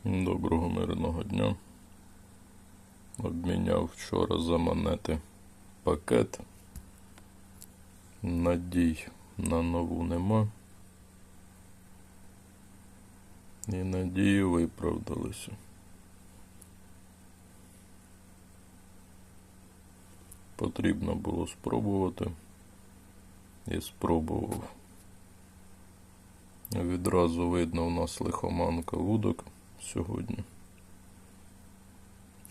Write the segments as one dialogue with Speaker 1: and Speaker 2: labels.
Speaker 1: Доброго мирного дня. Обміняв вчора за монети пакет. Надій на нову нема. І надії виправдалися. Потрібно було спробувати. І спробував. Відразу видно, у нас лихоманка вудок сьогодні.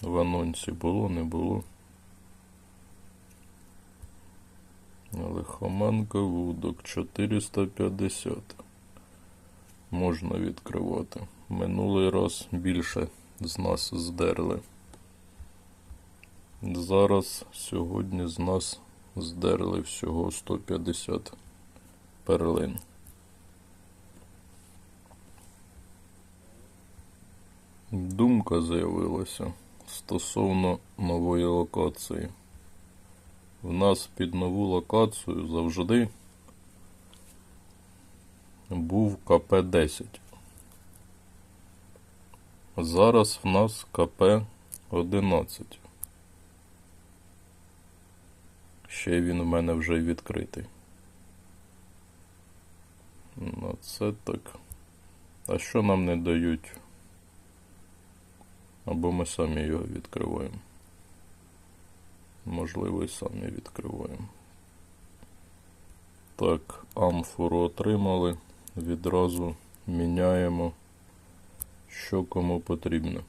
Speaker 1: В анонсі було, не було. Лихоманка вудок 450. Можна відкривати. Минулий раз більше з нас здерли. Зараз, сьогодні з нас здерли всього 150 перлин. Думка з'явилася стосовно нової локації. В нас під нову локацію завжди був КП-10. Зараз в нас КП-11. Ще він у мене вже й відкритий. Ну це так. А що нам не дають? Або ми самі його відкриваємо. Можливо, і самі відкриваємо. Так, амфору отримали. Відразу міняємо, що кому потрібно.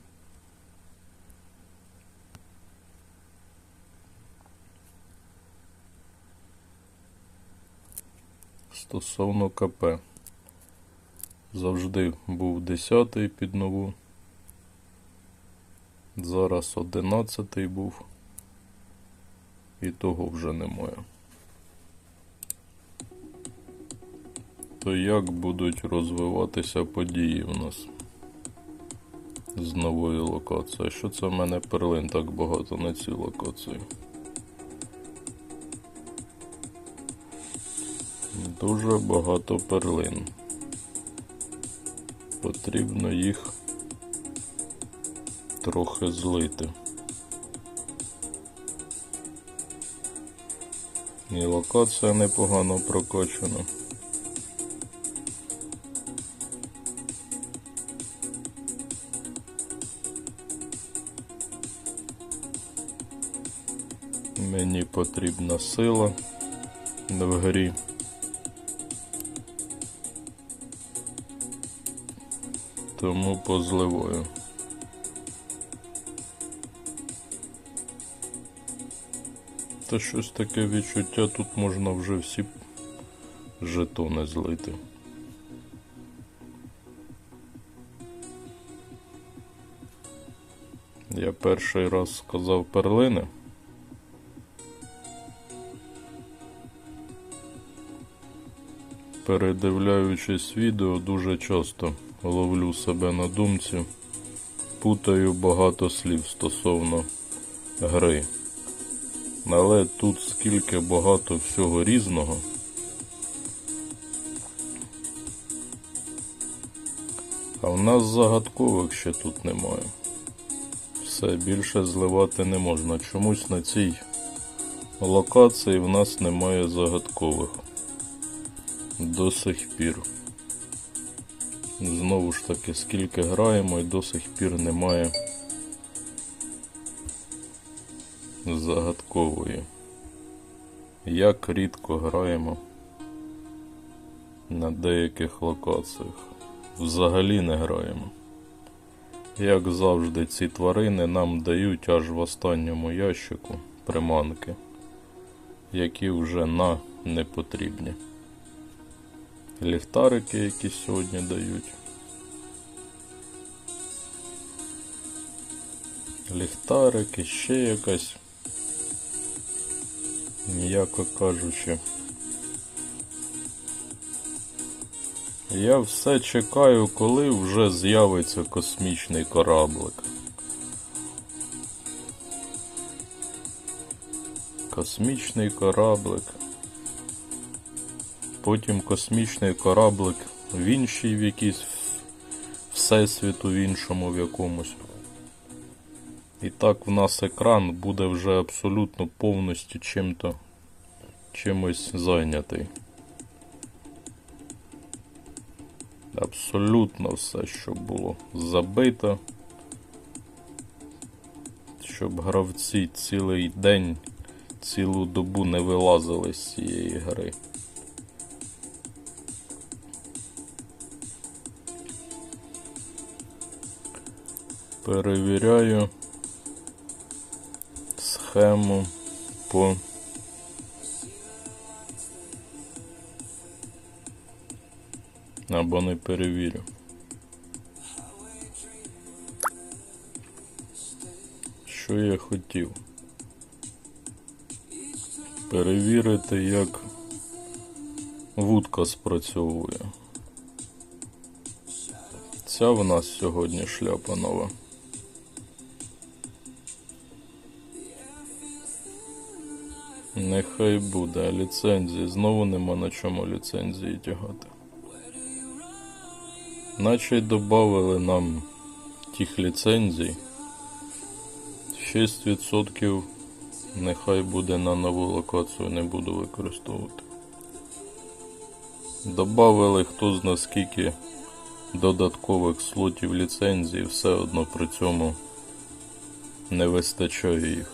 Speaker 1: Стосовно КП. Завжди був 10-й під нову. Зараз 11-й був. І того вже немає. То як будуть розвиватися події в нас з нової локації? Що це в мене перлин так багато на цій локації? Дуже багато перлин. Потрібно їх трохи злити. І локація непогано прокачана. Мені потрібна сила в грі. Тому позливаю. Та щось таке відчуття, тут можна вже всі жетони злити. Я перший раз сказав перлини. Передивляючись відео, дуже часто ловлю себе на думці, путаю багато слів стосовно гри. Але тут скільки багато всього різного. А в нас загадкових ще тут немає. Все, більше зливати не можна. Чомусь на цій локації в нас немає загадкових. До сих пір. Знову ж таки, скільки граємо і до сих пір немає загадкової. Як рідко граємо на деяких локаціях. Взагалі не граємо. Як завжди, ці тварини нам дають аж в останньому ящику приманки, які вже не потрібні. Ліхтарики, які сьогодні дають. Ліхтарики, ще якась, м'яко кажучи. Я все чекаю, коли вже з'явиться космічний кораблик. Космічний кораблик. Потім космічний кораблик в іншій в якійсь всесвіту в іншому в якомусь. І так в нас екран буде вже абсолютно повністю чимось зайнятий. Абсолютно все, що було забито, щоб гравці цілий день, цілу добу не вилазили з цієї гри. Перевіряю схему по або не перевірю. Що я хотів? Перевірити, як вудка спрацьовує. Ця в нас сьогодні шляпа нова. Нехай буде, а ліцензії. Знову нема на чому ліцензії тягати. Наче й добавили нам тих ліцензій. 6% нехай буде на нову локацію, не буду використовувати. Добавили хто зна скільки додаткових слотів ліцензій, все одно при цьому не вистачає їх.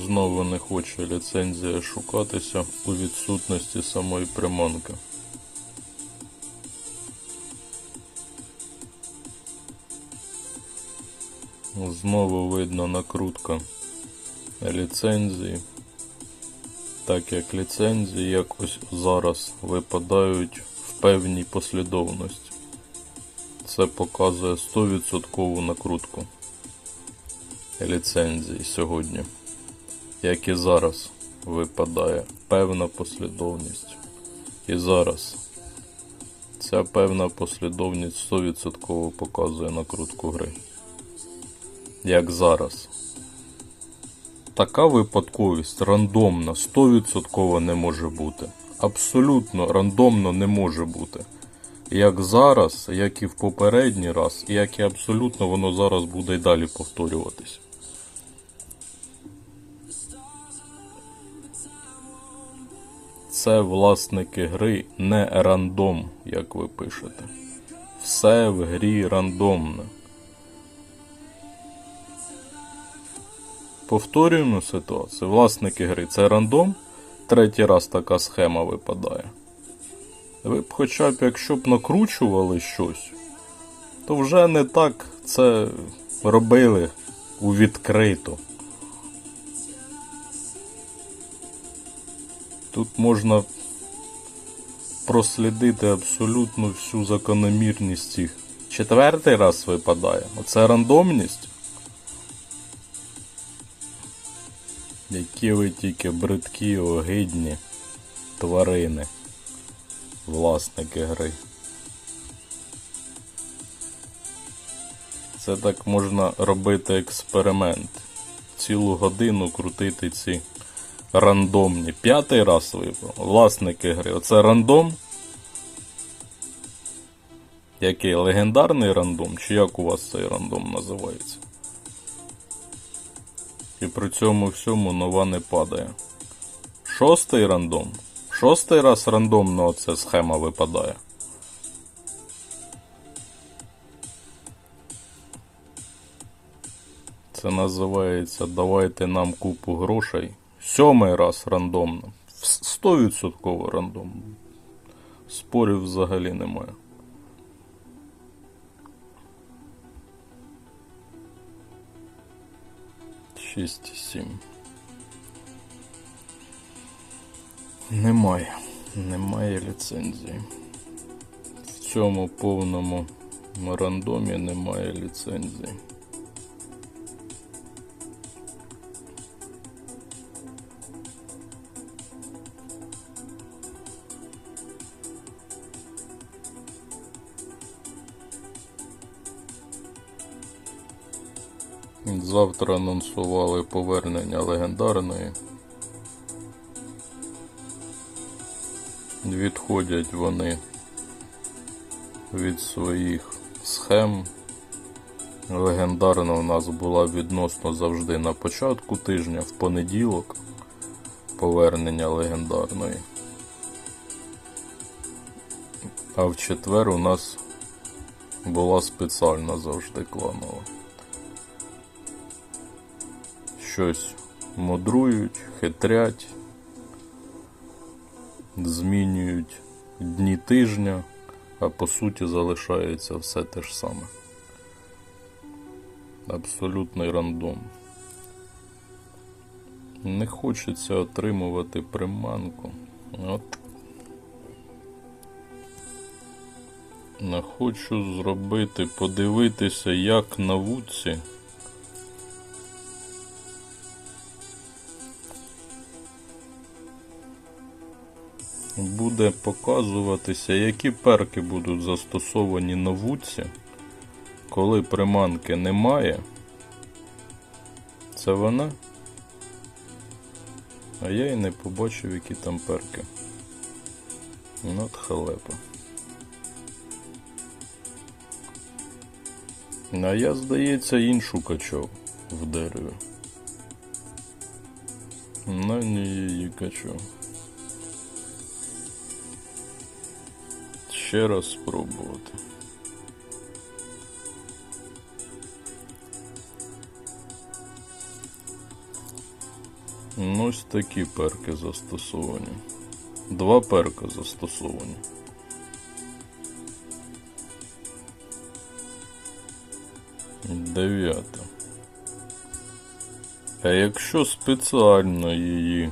Speaker 1: Знову не хоче ліцензія шукатися у відсутності самої приманки. Знову видно накрутка ліцензії, так як ліцензії якось зараз випадають в певній послідовності. Це показує 100% накрутку ліцензії сьогодні, як і зараз випадає певна послідовність. І зараз ця певна послідовність 100% показує накрутку гри. Як зараз. Така випадковість рандомна, 100% не може бути. Абсолютно рандомно не може бути. Як зараз, як і в попередній раз, і як і абсолютно воно зараз буде й далі повторюватись. Це власники гри не рандом, як ви пишете. Все в грі рандомне. Повторюємо ситуацію. Власники гри – це рандом. Третій раз така схема випадає. Ви б хоча б, якщо б накручували щось, то вже не так це робили у відкрито. Тут можна прослідити абсолютно всю закономірність їх. Четвертий раз випадає. Оце рандомність. Які ви тільки бридкі, огидні тварини, власники гри. Це так можна робити експеримент. Цілу годину крутити ці рандомні. П'ятий раз випав. Власники гри. Оце рандом? Який? Легендарний рандом? Чи як у вас цей рандом називається? І при цьому всьому нова не падає. Шостий рандом. Шостий раз рандомно оця схема випадає. Це називається «давайте нам купу грошей». Сьомий раз рандомно. 100% рандомно. Спорів взагалі немає. Шість, 7. Немає ліцензії. В цьому повному рандомі немає ліцензії. Завтра анонсували повернення легендарної. Відходять вони від своїх схем. Легендарна у нас була відносно завжди на початку тижня, в понеділок, повернення легендарної. А в четвер у нас була спеціальна завжди кланова. Щось мудрують, хитрять, змінюють дні тижня, а по суті залишається все те ж саме. Абсолютний рандом. Не хочеться отримувати приманку. Не хочу зробити, подивитися, як на вудці буде показуватися, які перки будуть застосовані на вудці, коли приманки немає. Це вона? А я і не побачив, які там перки. От халепа. А я, здається, іншу качав в дереві. На ні, її качав. Ще раз спробувати. Ось такі перки застосовані. 2 перка застосовані. Дев'ята. А якщо спеціально її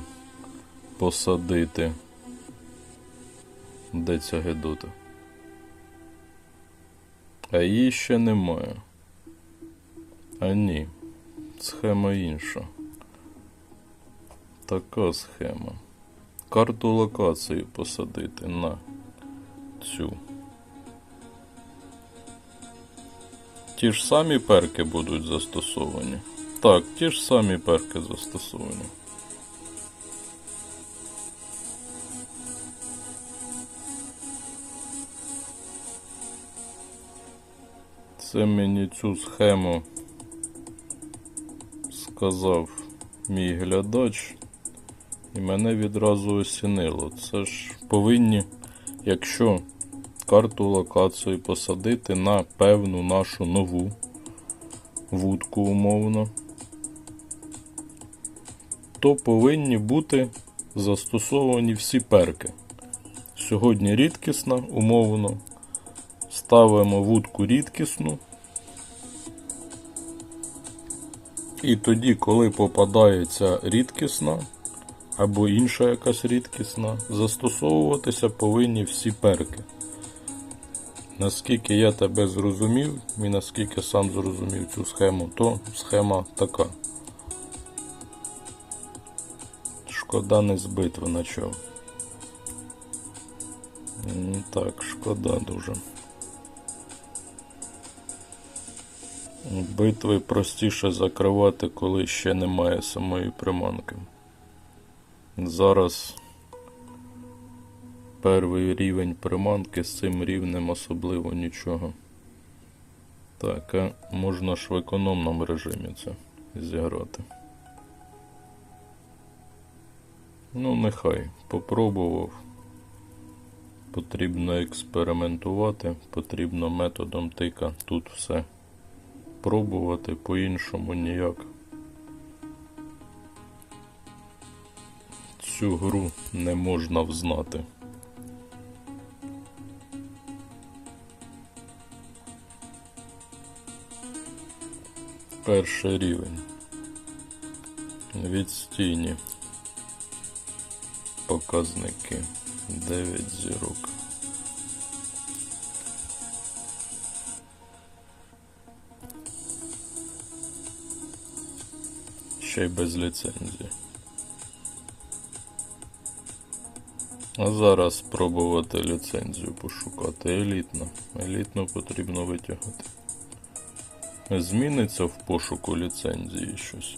Speaker 1: посадити? Де ця гедота? А її ще немає. А ні, схема інша. Така схема. Карту локації посадити на цю. Ті ж самі перки будуть застосовані. Так, ті ж самі перки застосовані. Це мені цю схему сказав мій глядач, і мене відразу осінило. Це ж повинні, якщо карту локації посадити на певну нашу нову вудку умовно, то повинні бути застосовані всі перки. Сьогодні рідкісна, умовно. Ставимо вудку рідкісну. І тоді, коли попадається рідкісна, або інша якась рідкісна, застосовуватися повинні всі перки. Наскільки я тебе зрозумів, і наскільки сам зрозумів цю схему, то схема така. Шкода, не з битви почав. Так, шкода дуже. Битви простіше закривати, коли ще немає самої приманки. Зараз перший рівень приманки, з цим рівнем особливо нічого. Так, а можна ж в економному режимі це зіграти. Ну, нехай, попробував. Потрібно експериментувати, потрібно методом тика тут все пробувати, по-іншому ніяк. Цю гру не можна взнати. Перший рівень. Відстійні показники. 9 зірок. Ще й без ліцензії. А зараз спробувати ліцензію пошукати. Елітно. Елітно потрібно витягати. Зміниться в пошуку ліцензії щось?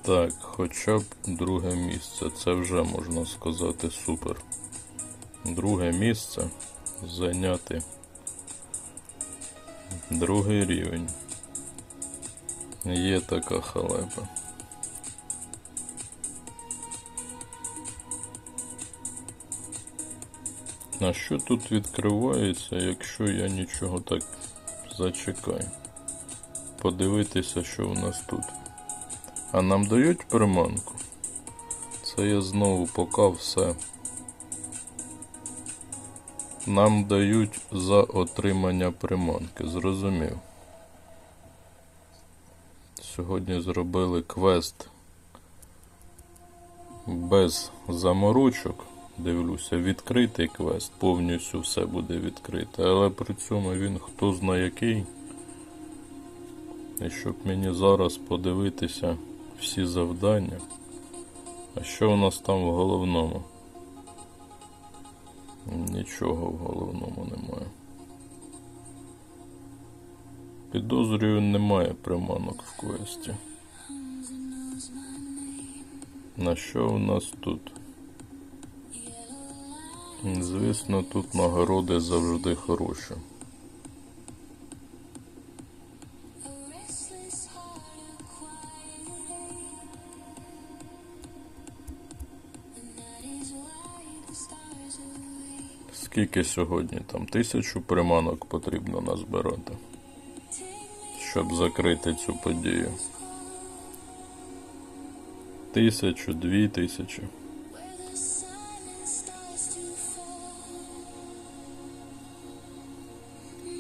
Speaker 1: Так, хоча б друге місце. Це вже, можна сказати, супер. Друге місце зайняти. Другий рівень. Є така халепа. А що тут відкривається, якщо я нічого так зачекаю? Подивитися, що у нас тут. А нам дають приманку? Це я знову поки все. Нам дають за отримання приманки, зрозумів. Сьогодні зробили квест без заморочок. Дивлюся, відкритий квест, повністю все буде відкрите, але при цьому він хто зна який. І щоб мені зараз подивитися всі завдання. А що у нас там в головному? Нічого в головному немає. Підозрюю, немає приманок в квесті. На що у нас тут? Звісно, тут нагороди завжди хороші. Скільки сьогодні? Там 1000 приманок потрібно назбирати, щоб закрити цю подію. 1000, 2000.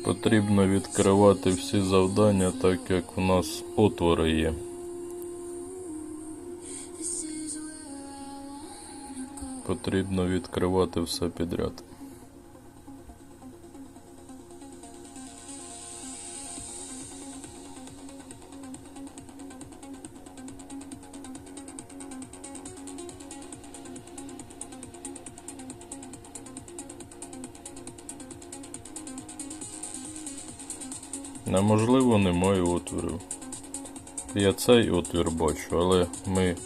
Speaker 1: Потрібно відкривати всі завдання, так як у нас отвори є. Потрібно відкривати все підряд. Неможливо, немає отворів. Я цей отвір бачу, але ми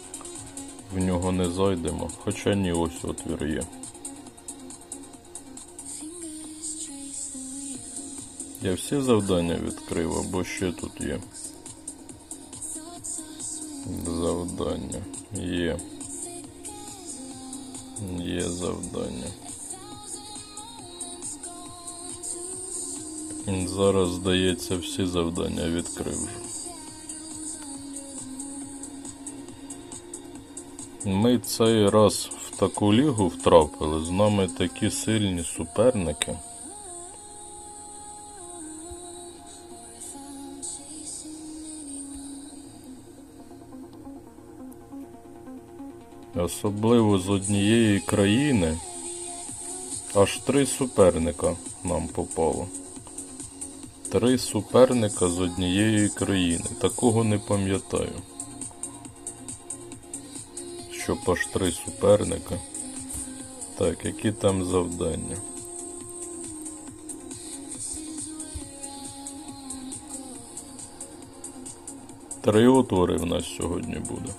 Speaker 1: в нього не зайдемо. Хоча ні, ось отвір є. Я всі завдання відкрив, або ще тут є. Завдання. Є. Є завдання. Зараз, здається, всі завдання відкрив вже. Ми цей раз в таку лігу втрапили, з нами такі сильні суперники. Особливо з однієї країни аж 3 суперника нам попало. 3 суперника з однієї країни. Такого не пам'ятаю. Щоб аж 3 суперника. Так, які там завдання? Три отвори в нас сьогодні буде.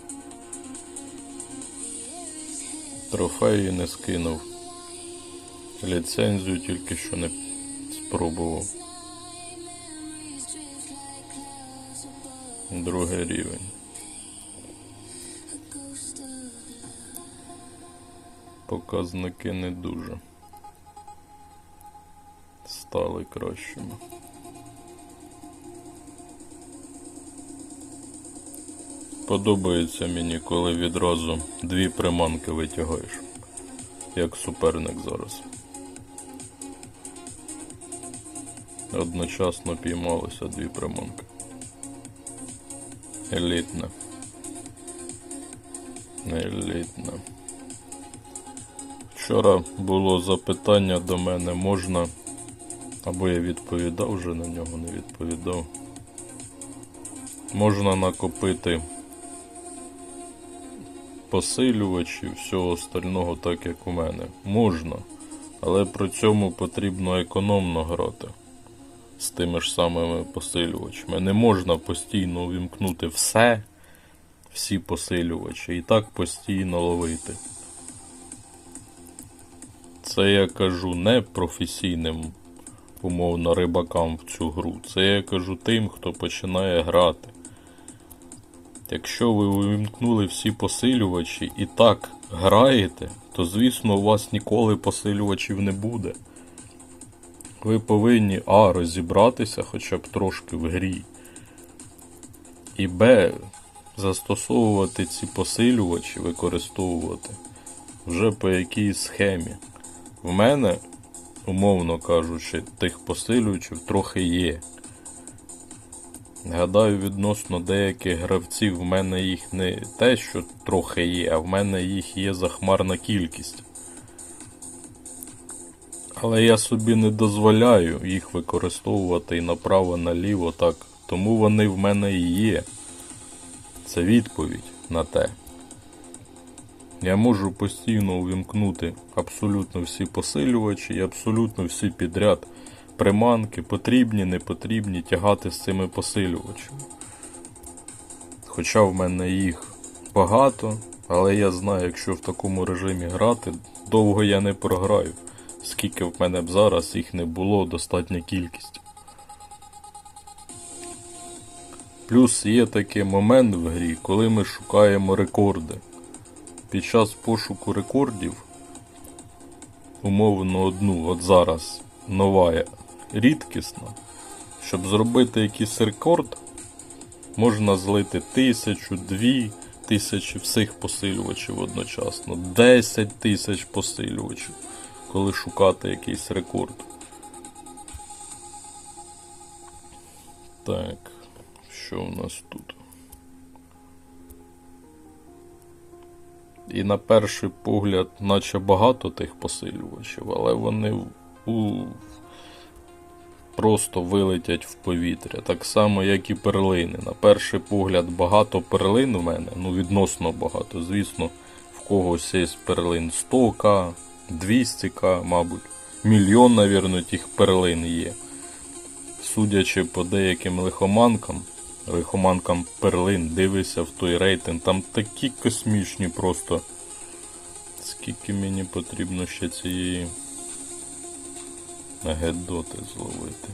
Speaker 1: Трофеї не скинув. Ліцензію тільки що не спробував. Другий рівень. Показники не дуже стали кращими. Подобається мені, коли відразу 2 приманки витягаєш, як суперник зараз. Одночасно піймалося 2 приманки. Елітне. Елітне. Вчора було запитання до мене, можна, або я відповідав, вже на нього не відповідав. Можна накопити посилювачів, всього остального так, як у мене. Можна, але при цьому потрібно економно грати з тими ж самими посилювачами. Не можна постійно увімкнути все, всі посилювачі і так постійно ловити. Це я кажу не професійним, умовно, рибакам в цю гру. Це я кажу тим, хто починає грати. Якщо ви увімкнули всі посилювачі і так граєте, то, звісно, у вас ніколи посилювачів не буде. Ви повинні розібратися хоча б трошки в грі. І застосовувати ці посилювачі, використовувати вже по якійсь схемі. В мене, умовно кажучи, тих посилювачів трохи є. Гадаю, відносно деяких гравців в мене їх не те, що трохи є, а в мене їх є захмарна кількість. Але я собі не дозволяю їх використовувати і направо-наліво так, тому вони в мене і є. Це відповідь на те. Я можу постійно увімкнути абсолютно всі посилювачі і абсолютно всі підряд приманки, потрібні, не потрібні, тягати з цими посилювачами. Хоча в мене їх багато, але я знаю, якщо в такому режимі грати, довго я не програю. Скільки в мене б зараз їх не було, достатня кількість. Плюс є такий момент в грі, коли ми шукаємо рекорди. Під час пошуку рекордів, умовно одну, от зараз нова рідкісна, щоб зробити якийсь рекорд, можна злити 1000, 2000 всіх посилювачів одночасно, 10 000 посилювачів, коли шукати якийсь рекорд. Так, що у нас тут? І на перший погляд, наче багато тих посилювачів, але вони просто вилетять в повітря. Так само, як і перлини. На перший погляд багато перлин в мене, відносно багато. Звісно, в когось є перлин 100к, 200к, мабуть. Мільйон, навірно, тих перлин є. Судячи по деяким лихоманкам перлин, дивишся в той рейтинг, там такі космічні просто. Скільки мені потрібно ще цієї гедоти зловити.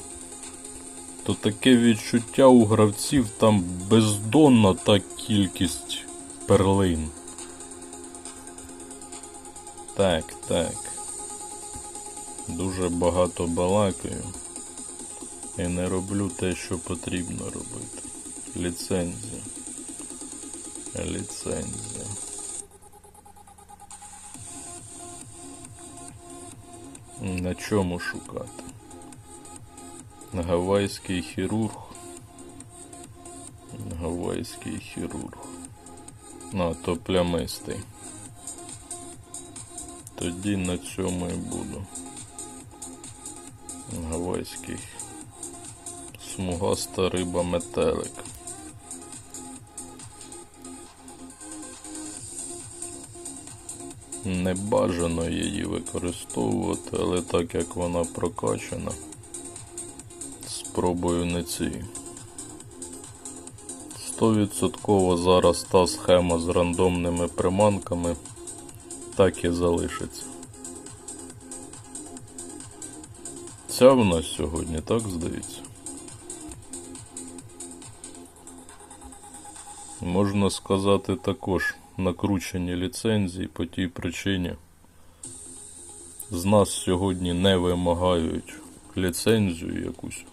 Speaker 1: То таке відчуття у гравців, там бездонна та кількість перлин. Так. Дуже багато балакаю і не роблю те, що потрібно робити. Ліцензія. На чому шукати? Гавайський хірург. То плямистий. Тоді на цьому і буду. Гавайський. Смугаста риба метелик. Не бажано її використовувати, але так як вона прокачана, спробую не ці. 100% зараз та схема з рандомними приманками так і залишиться. Ця в нас сьогодні, так здається? Можна сказати також накручені ліцензії по тій причині. З нас сьогодні не вимагають ліцензію якусь.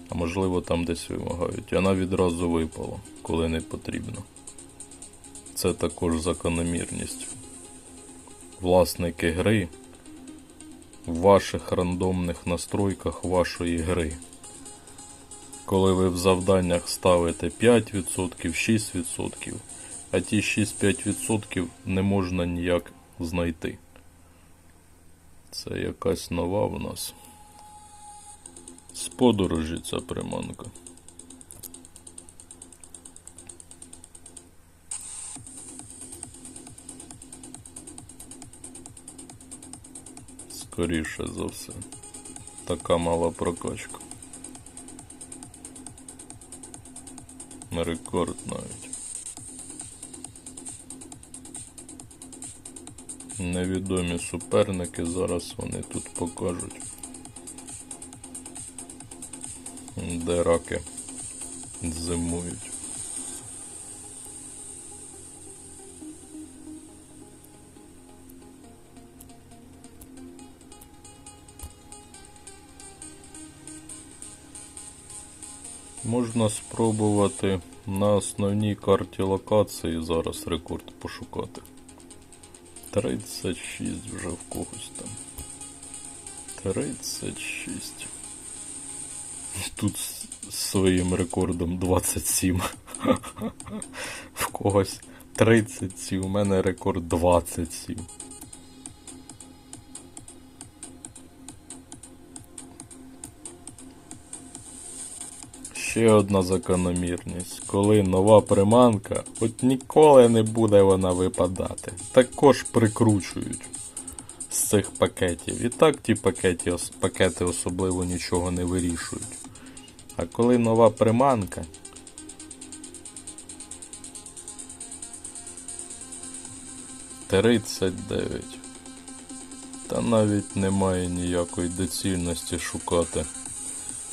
Speaker 1: А можливо там десь вимагають. Вона відразу випала, коли не потрібно. Це також закономірність. Власники гри в ваших рандомних настройках вашої гри. Коли ви в завданнях ставите 5%, 6%, а ті 6-5% не можна ніяк знайти. Це якась нова в нас. З подорожі ця приманка. Скоріше за все. Така мала прокачка. Рекорд навіть. Невідомі суперники, зараз вони тут покажуть, де раки зимують. Можна спробувати на основній карті локації зараз рекорд пошукати. 36 вже в когось там. 36. Тут з своїм рекордом 27. В когось 37, у мене рекорд 27. Ще одна закономірність. Коли нова приманка, от ніколи не буде вона випадати. Також прикручують з цих пакетів. І так ті пакети особливо нічого не вирішують. А коли нова приманка, $39. Та навіть немає ніякої доцільності шукати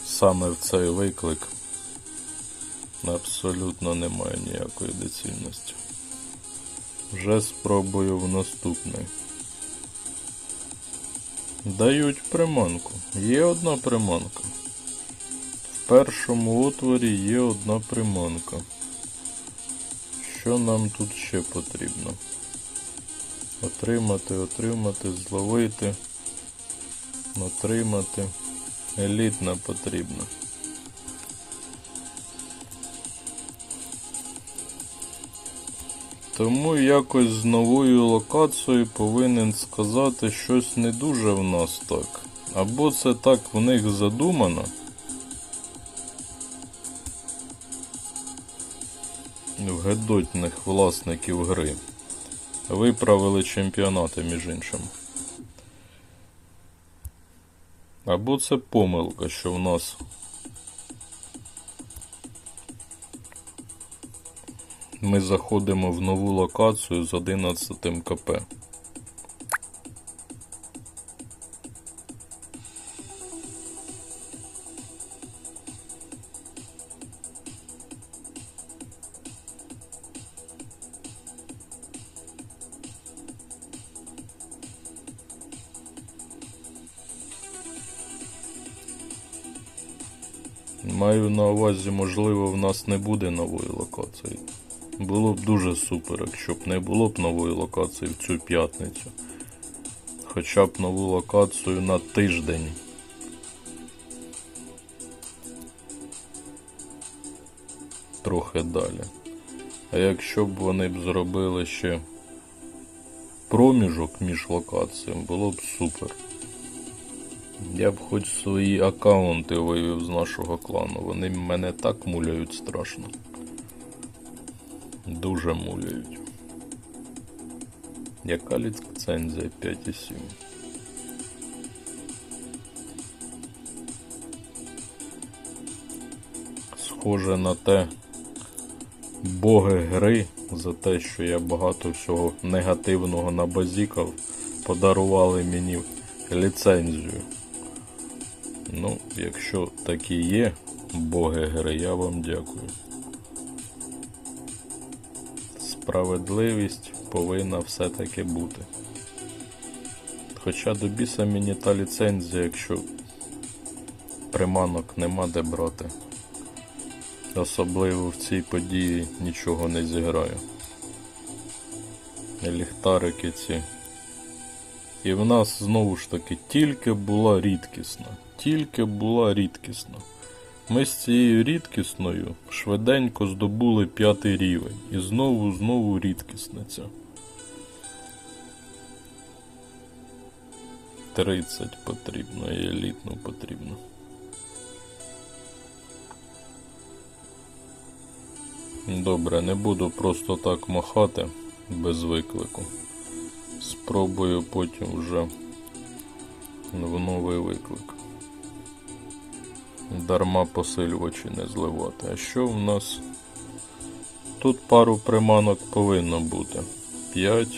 Speaker 1: саме в цей виклик. Абсолютно немає ніякої доцільності. Вже спробую в наступний. Дають приманку. Є одна приманка. В першому отворі є одна приманка. Що нам тут ще потрібно? Отримати, зловити, отримати. Елітна потрібна. Тому якось з новою локацією повинен сказати щось не дуже в нас так. Або це так в них задумано. В гидотних власників гри. Виправили чемпіонати, між іншим. Або це помилка, що в нас ми заходимо в нову локацію з 11 КП. Маю на увазі, можливо, в нас не буде нової локації. Було б дуже супер, якщо б не було б нової локації в цю п'ятницю. Хоча б нову локацію на тиждень. Трохи далі. А якщо б вони б зробили ще проміжок між локаціями, було б супер. Я б хоч свої аккаунти вивів з нашого клану. Вони мене так муляють страшно. Дуже муляють. Яка ліцензія 5,7? Схоже на те, боги гри за те, що я багато всього негативного набазікав, подарували мені ліцензію. Ну, якщо такі є боги гри, я вам дякую. Справедливість повинна все-таки бути. Хоча до біса мені та ліцензія, якщо приманок нема де брати. Особливо в цій події нічого не зіграю. Ліхтарики ці. І в нас знову ж таки тільки була рідкісна. Тільки була рідкісна. Ми з цією рідкісною швиденько здобули 5 рівень. І знову рідкісниця. 30 потрібно і елітну потрібно. Добре, не буду просто так махати без виклику. Спробую потім вже в новий виклик. Дарма посилювачі не зливати. А що в нас? Тут пару приманок повинно бути. 5.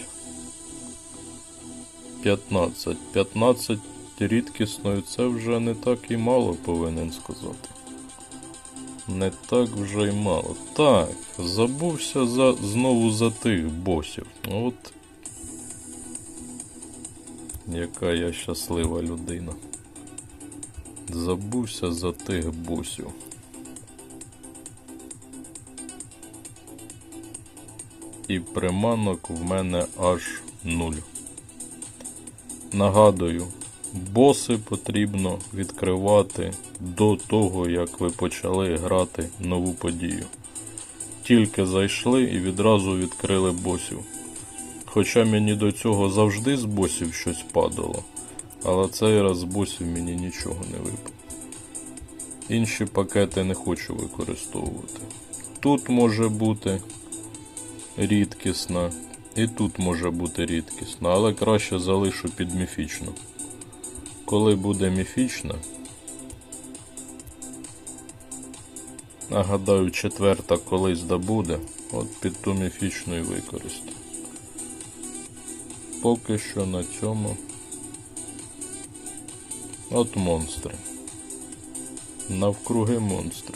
Speaker 1: 15. 15 рідкісною це вже не так і мало, повинен сказати. Не так вже й мало. Так, забувся знову за тих босів. От яка я щаслива людина. Забувся за тих босів. І приманок в мене аж 0. Нагадую, боси потрібно відкривати до того, як ви почали грати нову подію. Тільки зайшли і відразу відкрили босів. Хоча мені до цього завжди з босів щось падало, але цей раз з босів мені нічого не випало. Інші пакети не хочу використовувати. Тут може бути рідкісна, і тут може бути рідкісна, але краще залишу під міфічну. Коли буде міфічна, нагадаю, 4-та колись добуде, от під ту міфічну і використаю. Поки що на цьому. От монстри. Навкруги монстри.